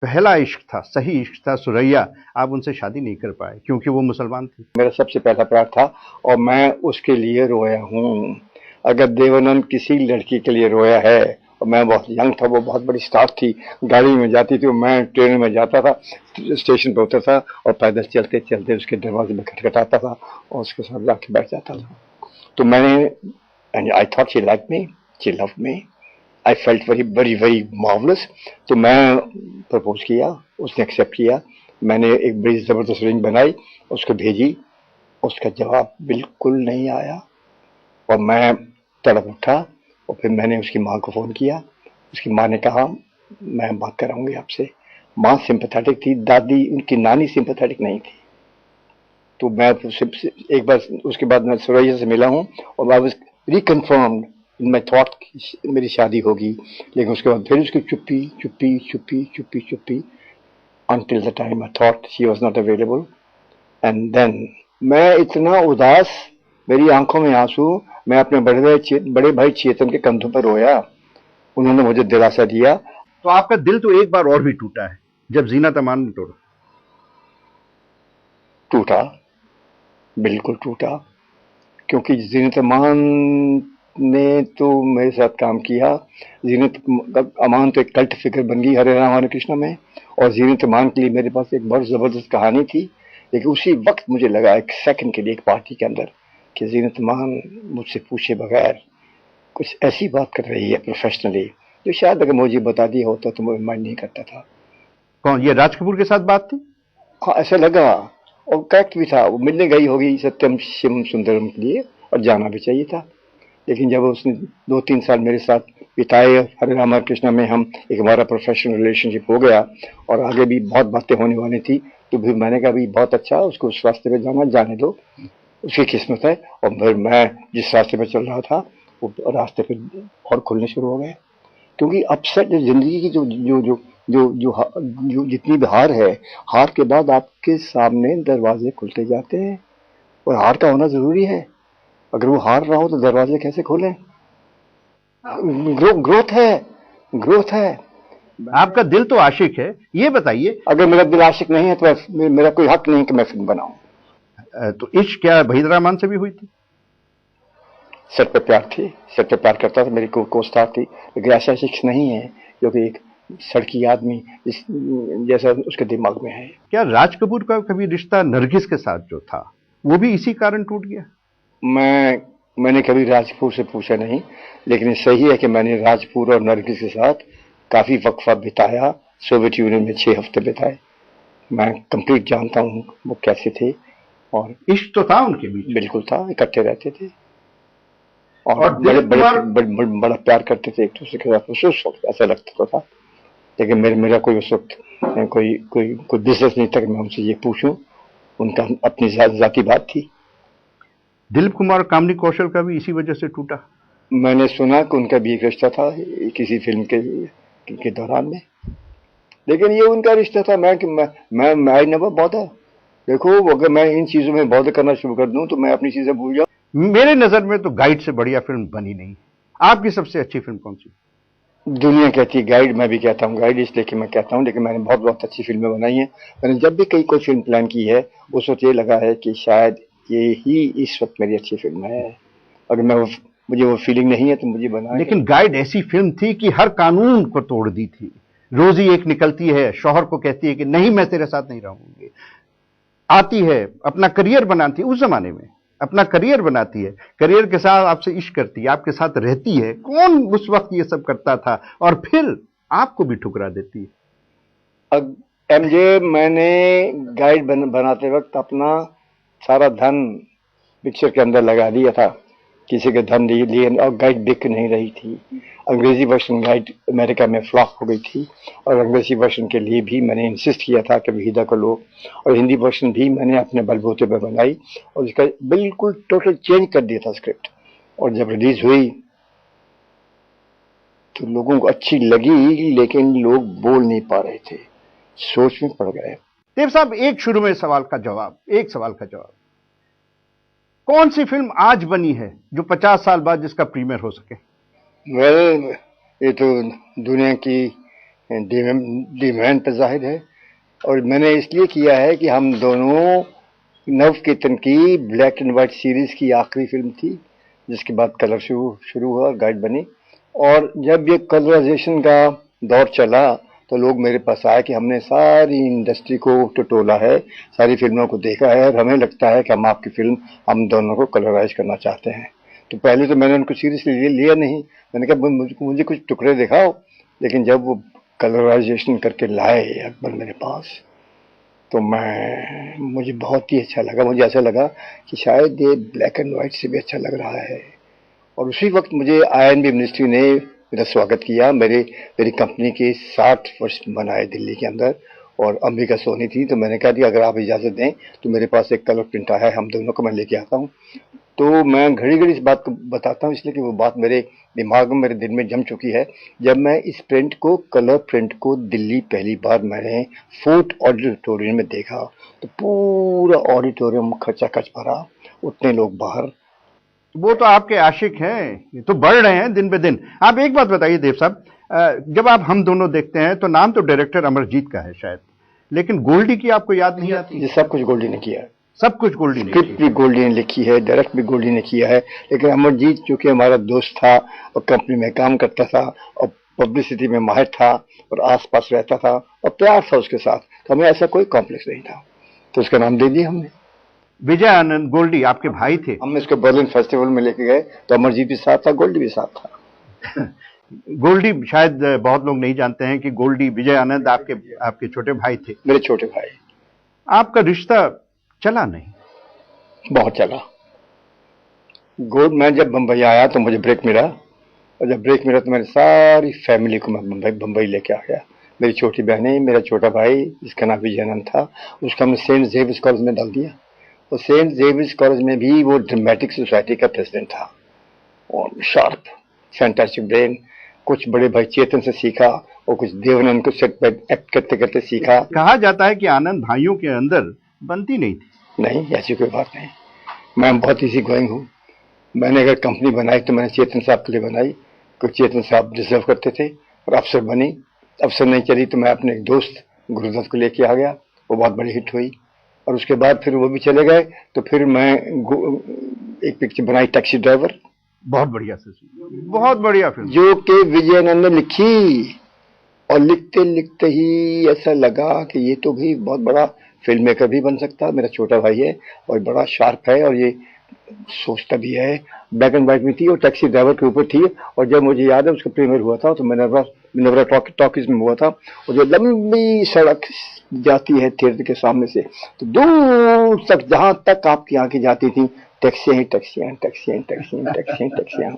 पहला इश्क था, सही इश्क था, सुरैया, आप उनसे शादी नहीं कर पाए क्योंकि वो मुसलमान थी। मेरा सबसे पहला प्यार था और मैं उसके लिए रोया हूँ। अगर देवानंद किसी लड़की के लिए रोया है, और मैं बहुत यंग था, वो बहुत बड़ी स्टार थी, गाड़ी में जाती थी, मैं ट्रेन में जाता था, स्टेशन पे उतरता और पैदल चलते चलते उसके दरवाजे में खटखटाता था और उसके साथ जाके बैठ जाता था। तो मैंने, and I thought she like me, she love me, I felt very very very marvellous. तो मैं प्रपोज किया, उसने एक्सेप्ट किया। मैंने एक बड़ी जबरदस्त रिंग बनाई, उसको भेजी, उसका जवाब बिल्कुल नहीं आया और मैं तड़प उठा। और फिर मैंने उसकी माँ को फ़ोन किया। उसकी माँ ने कहा मैं बात कराऊंगी आपसे। माँ सिंपैथेटिक थी, दादी उनकी नानी सिंपैथेटिक नहीं थी। तो मैं उससे एक बार, उसके बाद मैं सुरैया से मिला हूँ और I was reconfirmed in my thought मेरी शादी होगी। लेकिन उसके बाद फिर उसकी चुप्पी चुप्पी चुप्पी चुप्पी चुप्पी until the time I thought she was not available. And then मैं इतना उदास, मेरी आंखों में आंसू, मैं अपने बड़े भाई चेतन के कंधों पर रोया। उन्होंने मुझे दिलासा दिया। तो आपका दिल तो एक बार और भी टूटा है जब जीनत अमान ने तोड़ा। टूटा, बिल्कुल टूटा, क्योंकि जीनत अमान ने तो मेरे साथ काम किया। जीनत अमान तो एक कल्ट फिगर बन गई हरे राम हरे कृष्णा में, और जीनत अमान के लिए मेरे पास एक बहुत जबरदस्त कहानी थी। लेकिन उसी वक्त मुझे लगा एक सेकंड के लिए, एक पार्टी के अंदर, कि जीनत अमान मुझसे पूछे बगैर कुछ ऐसी बात कर रही है प्रोफेशनली, जो शायद अगर मुझे बता दिया होता तो मैं माइंड नहीं करता था। कौन, ये राज कपूर के साथ बात थी? हाँ, ऐसा लगा और करेक्ट भी था। वो मिलने गई होगी सत्यम शिवम सुंदरम के लिए और जाना भी चाहिए था। लेकिन जब उसने 2-3 साल मेरे साथ बिताए हरे राम हरे कृष्णा में, हम एक हमारा प्रोफेशनल रिलेशनशिप हो गया और आगे भी बहुत बातें होने वाली थी, तो फिर मैंने कहा भी बहुत अच्छा, उसको उस रास्ते पे जाना, जाने दो, उसकी किस्मत है। और फिर मैं जिस रास्ते पे चल रहा था वो रास्ते पे और खुलने शुरू हो गए। क्योंकि अपसेट जिंदगी की जो जो जो जो जो, जो जितनी भी हार है, हार के बाद आपके सामने दरवाजे खुलते जाते हैं और हार का होना जरूरी है। अगर वो हार रहा हो तो दरवाजे कैसे खोलें? ग्रोथ है, ग्रोथ है। आपका दिल तो आशिक है, ये बताइए। अगर मेरा दिल आशिक नहीं है तो मेरा कोई हक नहीं कि मैं फिल्म बनाऊं। तो इश्क क्या वहीद रहमान से भी हुई थी? सेट पे प्यार थी, सेट पे प्यार करता था, मेरी को स्टार थी। लेकिन ऐसा इश्क नहीं है जो कि एक सड़की आदमी जैसा उसके दिमाग में है। क्या राज कपूर का कभी रिश्ता नरगिस के साथ जो था वो भी इसी कारण टूट गया? मैंने कभी राजपूर से पूछा नहीं, लेकिन सही है कि मैंने राजपूर और नरगिस के साथ काफी वक्फा बिताया। सोवियत यूनियन में 6 हफ्ते बिताए। मैं कंप्लीट जानता हूँ वो कैसे थे। और इश्क तो था उनके बीच? बिल्कुल था, इकट्ठे रहते थे और दिलीप कुमार बड़ा प्यार करते थे एक दूसरे के साथ। उस वक्त ऐसा लगता तो था, लेकिन मेरा कोई उस वक्त कोई बिजनेस नहीं था कि मैं उनसे ये पूछूं। उनका अपनी जाती बात थी। दिलीप कुमार और कामनी कौशल का भी इसी वजह से टूटा? मैंने सुना कि उनका भी एक रिश्ता था किसी फिल्म के दौरान में, लेकिन ये उनका रिश्ता था। मैं आई नेवर बॉदर। देखो, अगर मैं इन चीजों में बॉदर करना शुरू कर दूं तो मैं अपनी चीजें भूल जाऊं। मेरे नजर में तो गाइड से बढ़िया फिल्म बनी नहीं। आपकी सबसे अच्छी फिल्म कौन सी? दुनिया कहती है गाइड, मैं भी कहता हूँ गाइड, इसलिए कि मैं कहता हूँ। लेकिन मैंने बहुत बहुत अच्छी फिल्में बनाई हैं। मैंने जब भी कोई फिल्म प्लान की है, उस वक्त ये लगा है कि शायद ये ही इस वक्त मेरी अच्छी फिल्म है। अगर मुझे वो फीलिंग नहीं है तो मुझे बना। लेकिन गाइड ऐसी फिल्म थी कि हर कानून को तोड़ दी थी। रोजी एक निकलती है, शौहर को कहती है कि नहीं मैं तेरे साथ नहीं रहूंगी, आती है, अपना करियर बनाती है, उस जमाने में अपना करियर बनाती है, करियर के साथ आपसे इश्क करती है, आपके साथ रहती है। कौन उस वक्त ये सब करता था? और फिर आपको भी ठुकरा देती है। अब एमजे, मैंने गाइड बनाते वक्त अपना सारा धन पिक्चर के अंदर लगा दिया था। किसी के धन लिए, और गाइड बिक नहीं रही थी। अंग्रेजी वर्षन गाइड अमेरिका में फ्लॉप हो गई थी, और अंग्रेजी वर्षन के लिए भी मैंने इंसिस्ट किया था कि वहीदा को लो, और हिंदी वर्षन भी मैंने अपने बलबूते पर बनाई और इसका बिल्कुल टोटल चेंज कर दिया था स्क्रिप्ट। और जब रिलीज हुई तो लोगों को अच्छी लगी, लेकिन लोग बोल नहीं पा रहे थे, सोच में पड़ गए। देव साहब, एक शुरू में सवाल का जवाब, एक सवाल का जवाब, कौन सी फिल्म आज बनी है जो 50 साल बाद जिसका प्रीमियर हो सके? वेल, ये तो दुनिया की डिमांड पर जाहिर है। और मैंने इसलिए किया है कि हम दोनों, नव कीर्तन की ब्लैक एंड व्हाइट सीरीज की आखिरी फिल्म थी, जिसके बाद कलर शुरू हुआ और गाइड बनी। और जब ये कलराइजेशन का दौर चला तो लोग मेरे पास आए कि हमने सारी इंडस्ट्री को टटोला है, सारी फिल्मों को देखा है और हमें लगता है कि हम आपकी फिल्म, हम दोनों को कलराइज करना चाहते हैं। तो पहले तो मैंने उनको सीरियसली लिया नहीं, मैंने कहा मुझे कुछ टुकड़े दिखाओ। लेकिन जब वो कलराइजेशन करके लाए अकबर मेरे पास, तो मुझे बहुत ही अच्छा लगा। मुझे ऐसा लगा कि शायद ये ब्लैक एंड व्हाइट से भी अच्छा लग रहा है। और उसी वक्त मुझे INB मिनिस्ट्री ने मेरा स्वागत किया। मेरी कंपनी के 60 वर्ष मनाए दिल्ली के अंदर, और अंबिका सोनी थी। तो मैंने कहा कि अगर आप इजाज़त दें तो मेरे पास एक कलर प्रिंट आया है, हम दोनों को मैं लेके आता हूँ। तो मैं घड़ी घड़ी इस बात को बताता हूँ इसलिए कि वो बात मेरे दिमाग में, मेरे दिल में जम चुकी है। जब मैं इस प्रिंट को, कलर प्रिंट को दिल्ली पहली बार मैंने फोर्ट ऑडिटोरियम में देखा, तो पूरा ऑडिटोरियम खचाखच भरा, उतने लोग बाहर। वो तो आपके आशिक हैं, ये तो बढ़ रहे हैं दिन पे दिन। आप एक बात बताइए देव साहब, जब आप हम दोनों देखते हैं तो नाम तो डायरेक्टर अमरजीत का है शायद, लेकिन गोल्डी की आपको याद नहीं आती? ये सब कुछ गोल्डी ने किया है, सब कुछ गोल्डी ने, स्क्रिप्ट भी गोल्डी ने लिखी है, डायरेक्ट भी गोल्डी ने किया है। लेकिन अमरजीत चूंकि हमारा दोस्त था और कंपनी में काम करता था और पब्लिसिटी में माहिर था और आसपास रहता था और प्यार था उसके साथ, तो हमें ऐसा कोई कॉम्प्लेक्स नहीं था, तो उसका नाम दे दिया हमने। विजय आनंद गोल्डी आपके भाई थे? हमने इसको बर्लिन फेस्टिवल में लेके गए तो अमरजीत भी साथ था, गोल्डी भी साथ था। गोल्डी शायद बहुत लोग नहीं जानते हैं कि गोल्डी, विजय आनंद आपके छोटे भाई थे। मेरे छोटे भाई। आपका रिश्ता चला नहीं? बहुत चला। मैं जब बंबई आया तो मुझे ब्रेक मिला, और जब ब्रेक मिला तो मेरी सारी फैमिली को मैं बंबई लेके आ गया। मेरी छोटी बहनें, मेरा छोटा भाई जिसका नाम विजयानंद था, उसका हमने सेंट जेवियर्स कॉलेज में डाल दिया। और सेंट जेवियर्स कॉलेज में भी वो ड्रामेटिक सोसाइटी का प्रेसिडेंट था, और शार्प फैंटास्टिक ब्रेन। कुछ बड़े भाई चेतन से सीखा और कुछ देवानंद को सेट पर एक्ट करते करते सीखा। कहा जाता है कि आनंद भाइयों के अंदर बनती नहीं थी। नहीं, ऐसी कोई बात नहीं। मैं बहुत इजी गोइंग हूँ। मैंने अगर कंपनी बनाई तो मैंने चेतन साहब के लिए बनाई, क्योंकि चेतन साहब डिजर्व करते थे। और अफसर बनी, अफसर नहीं चली तो मैं अपने एक दोस्त गुरुदत्त को लेके आ गया, वो बहुत बड़ी हिट हुई। और उसके बाद फिर वो भी चले गए, तो फिर मैं एक पिक्चर बनाई, टैक्सी ड्राइवर। बहुत बढ़िया सर, बहुत बढ़िया फिल्म, जो कि विजयानंद ने लिखी। और लिखते लिखते ही ऐसा लगा कि ये तो भी बहुत बड़ा फिल्म मेकर भी बन सकता है। मेरा छोटा भाई है और बड़ा शार्प है और ये सोचता भी है। ब्लैक एंड व्हाइट में थी और टैक्सी ड्राइवर के ऊपर थी। और जब मुझे याद है उसका प्रीमियर हुआ था तो मिनर्वा टॉकीज में हुआ था, और जो लंबी सड़क जाती है थिएटर के सामने से, तो दूर तक जहां तक आपकी आंखें जाती थी, टैक्सियां टैक्सियां टैक्सियां टैक्सियां टैक्सियां टैक्सियां,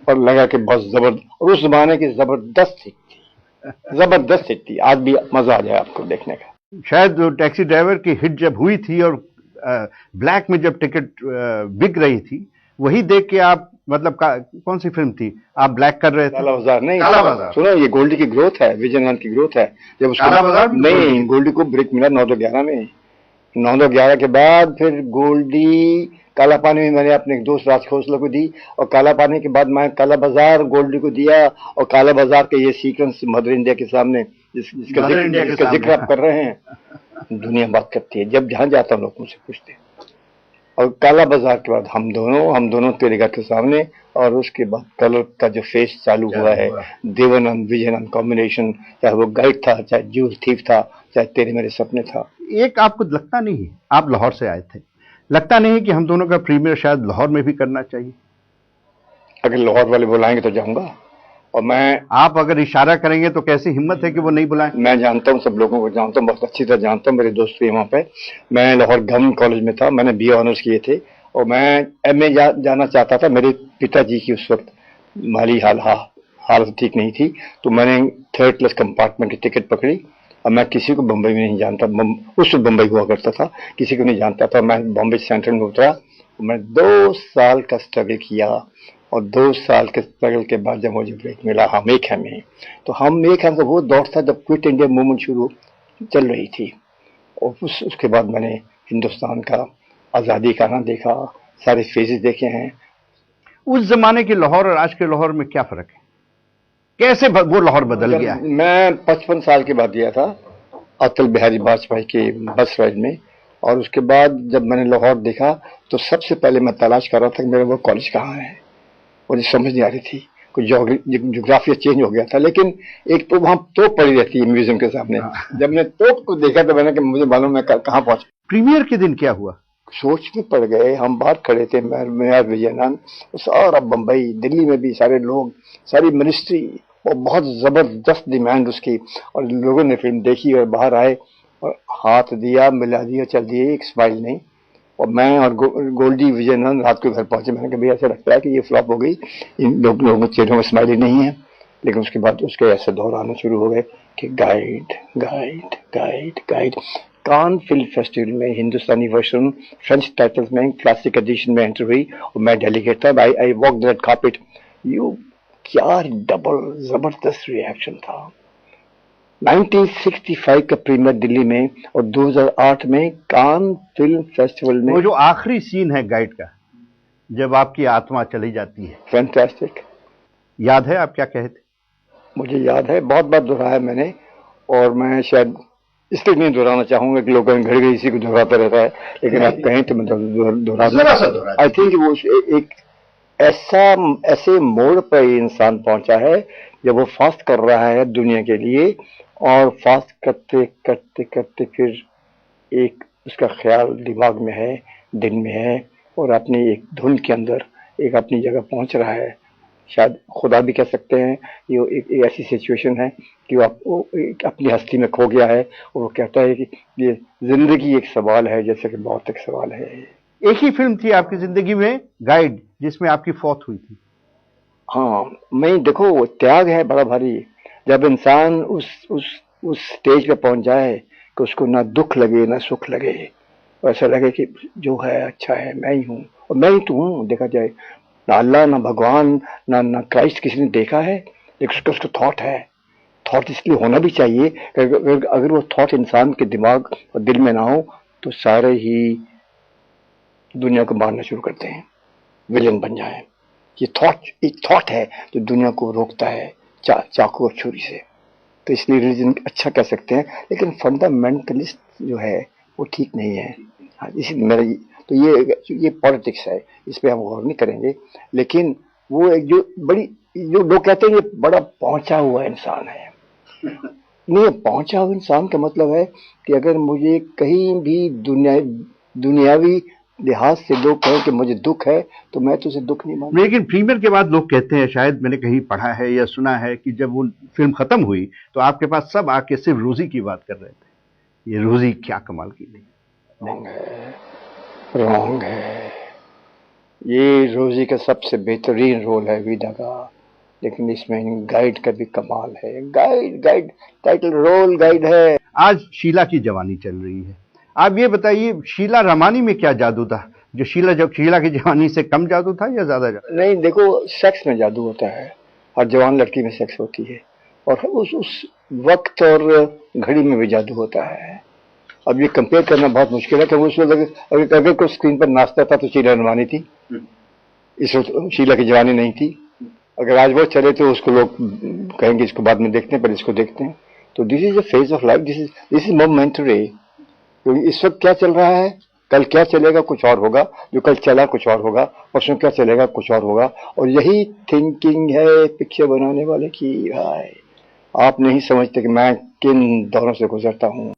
और लगा कि बहुत जबरदस्त, और उस जमाने की जबरदस्त हिट थी, जबरदस्त हिट थी। आज भी मजा आ जाए आपको देखने का। शायद टैक्सी ड्राइवर की हिट जब हुई थी और ब्लैक में जब टिकट बिक रही थी, वही देख के आप, मतलब कौन सी फिल्म थी आप ब्लैक कर रहे थे? काला बाजार। नहीं, काला बाजार। सुनो, ये गोल्डी की ग्रोथ है, विजयनाथ की ग्रोथ है। जब उसको काला बाजार नहीं, गोल्डी को ब्रेक मिला 9/11 में। 9/11 के बाद फिर गोल्डी, काला पानी में मैंने अपने एक दोस्त राज खोसला को दी, और काला पानी के बाद मैं काला बाजार गोल्डी को दिया। और काला बाजार के ये सीक्वेंस मदर इंडिया के सामने, जिसका जिक्र आप कर रहे हैं, दुनिया बात करती है। जब जहां जाता हूं लोग मुझसे पूछते हैं। और काला बाजार के बाद हम दोनों तेरे घर के सामने, और उसके बाद कलर का जो फेस चालू हुआ है, देवानंद विजयानंद कॉम्बिनेशन, चाहे वो गाइड था, चाहे जूल थीफ था, चाहे तेरे मेरे सपने था। एक आपको लगता नहीं है, आप लाहौर से आए थे, लगता नहीं है कि हम दोनों का प्रीमियर शायद लाहौर में भी करना चाहिए? अगर लाहौर वाले बुलाएंगे तो जाऊंगा। और आप अगर इशारा करेंगे तो कैसी हिम्मत है कि वो नहीं बुलाएं? मैं जानता हूँ, सब लोगों को जानता हूँ, बहुत अच्छी तरह जानता हूँ, मेरे दोस्त भी वहाँ पे। मैं लाहौर गवर्नमेंट कॉलेज में था, मैंने BA ऑनर्स किए थे, और मैं MA जाना चाहता था। मेरे पिताजी की उस वक्त माली हालत ठीक नहीं थी, तो मैंने 3rd क्लास कंपार्टमेंट की टिकट पकड़ी। और मैं किसी को बम्बई में नहीं जानता, उस वक्त बम्बई हुआ करता था, किसी को नहीं जानता था। मैं बॉम्बे सेंट्रल में उतरा, मैं 2 साल का स्ट्रगल किया, और 2 साल के स्ट्रगल के बाद जब मुझे ब्रेक मिला हम एक है में, तो हम एक है का वो दौर था जब क्विट इंडिया मूवमेंट शुरू चल रही थी। और उसके बाद मैंने हिंदुस्तान का आज़ादी का ना देखा, सारे फेजेस देखे हैं। उस जमाने के लाहौर और आज के लाहौर में क्या फर्क है? कैसे वो लाहौर बदल गया है? मैं 55 साल के बाद गया था अटल बिहारी वाजपेयी के बस राइड में, और उसके बाद जब मैंने लाहौर देखा तो सबसे पहले मैं तलाश कर रहा था कि मेरा वो कॉलेज कहाँ है। मुझे समझ नहीं आ रही थी, कुछ जोग्राफिया चेंज हो गया था। लेकिन एक तो वहां तोप पड़ी रहती है म्यूजियम के सामने। जब मैंने तोप को देखा तो मैंने कहा मुझे मालूम है कहाँ पहुंचा। प्रीमियर के दिन क्या हुआ? सोच में पड़ गए, हम बाहर खड़े थे, मेयर विजयनाथ, सारा बम्बई, दिल्ली में भी सारे लोग, सारी मिनिस्ट्री, और बहुत जबरदस्त डिमांड उसकी, और लोगों ने फिल्म देखी और बाहर आए और हाथ दिया, मिला दिया, चल दिए, एक स्माइल नहीं। और मैं और गोल्डी विजयनाथ रात को घर पहुंचे। मैंने कहा भैया ऐसा लगता है कि ये फ्लॉप हो गई, इन लोगों के चेहरों में स्माइल ही नहीं है। लेकिन उसके बाद उसके ऐसे दौर आने शुरू हो गए कि guide guide guide guide. Cannes film festival में हिंदुस्तानी वर्जन फ्रेंच टाइटल्स में क्लासिक एडिशन में एंटर हुई और मैं डेलीगेट था। I walk that carpet. You क्या डबल जबरदस्त रिएक्शन था। 1965 का प्रीमियर दिल्ली में और 2008 में कान फिल्म फेस्टिवल में। वो जो आखिरी सीन है गाइड का, जब आपकी आत्मा चली जाती है, फैंटास्टिक। याद है आप क्या कहे थे? मुझे याद है, बहुत बार दोहराया मैंने, और मैं शायद इसलिए नहीं दोहराना चाहूंगा कि लोग घड़ी घड़ी इसी को दोहराता रहता है, लेकिन आप कहें तो मैं दोहरा। आई थिंक वो एक ऐसे मोड़ पर इंसान पहुंचा है जब वो फास्ट कर रहा है दुनिया के लिए, और फास्ट करते करते करते फिर एक उसका ख्याल दिमाग में है, दिल में है, और अपनी एक धुन के अंदर एक अपनी जगह पहुंच रहा है। शायद खुदा भी कह सकते हैं। ये एक ऐसी सिचुएशन है कि वो अपनी हस्ती में खो गया है, और वो कहता है कि ये जिंदगी एक सवाल है, जैसे कि मौत एक सवाल है। एक ही फिल्म थी आपकी जिंदगी में, गाइड, जिसमें आपकी फौत हुई थी। हाँ, मैं देखो वो त्याग है बड़ा भारी। जब इंसान उस स्टेज पे पहुंच जाए कि उसको ना दुख लगे ना सुख लगे, ऐसा लगे कि जो है अच्छा है, मैं ही हूँ, और मैं ही तो हूँ। देखा जाए ना अल्लाह, ना भगवान, ना क्राइस्ट किसी ने देखा है, लेकिन उसको थॉट है। थॉट इसलिए होना भी चाहिए, अगर वो थॉट इंसान के दिमाग और दिल में ना हो तो सारे ही दुनिया को मारना शुरू करते हैं, विलेन बन जाए। ये थॉट एक थॉट है जो दुनिया को रोकता है चाकू और छुरी से। तो इसलिए रिलीजन अच्छा कह सकते हैं, लेकिन फंडामेंटलिस्ट जो है वो ठीक नहीं है। हाँ, इसी मेरा तो ये पॉलिटिक्स है, इस पे हम गौर नहीं करेंगे। लेकिन वो एक जो लोग कहते हैं ये बड़ा पहुंचा हुआ इंसान है। नहीं, पहुंचा हुआ इंसान का मतलब है कि अगर मुझे कहीं भी दुनियावी लिहाज से लोग कहें कि मुझे दुख है, तो मैं तो उसे दुख नहीं मानता। लेकिन प्रीमियर के बाद लोग कहते हैं, शायद मैंने कहीं पढ़ा है या सुना है, कि जब वो फिल्म खत्म हुई तो आपके पास सब आके सिर्फ रोजी की बात कर रहे थे। ये रोजी क्या कमाल की थी। रॉन्ग है। ये रोजी का सबसे बेहतरीन रोल है विदा का, लेकिन इसमें गाइड का भी कमाल है। गाइड टाइटल रोल गाइड है। आज शीला की जवानी चल रही है, आप ये बताइए, शीला रमानी में क्या जादू था जो शीला की जवानी से कम जादू था या ज्यादा जादू? नहीं, देखो, सेक्स में जादू होता है, हर जवान लड़की में सेक्स होती है, और उस वक्त और घड़ी में भी जादू होता है। अब ये कंपेयर करना बहुत मुश्किल है कि उस वक्त अगर कोई स्क्रीन पर नाचता था तो शीला रमानी थी, इस वक्त शीला की जवानी नहीं थी। अगर आज वो चले तो उसको लोग कहेंगे इसको बाद में देखते हैं, पर इसको देखते हैं। तो this is a phase of life, this is momentary. क्योंकि इस वक्त क्या चल रहा है, कल क्या चलेगा कुछ और होगा, जो कल चला कुछ और होगा, परसों क्या चलेगा कुछ और होगा। और यही थिंकिंग है पिक्चर बनाने वाले की। भाई, आप नहीं समझते कि मैं किन दौरों से गुजरता हूँ।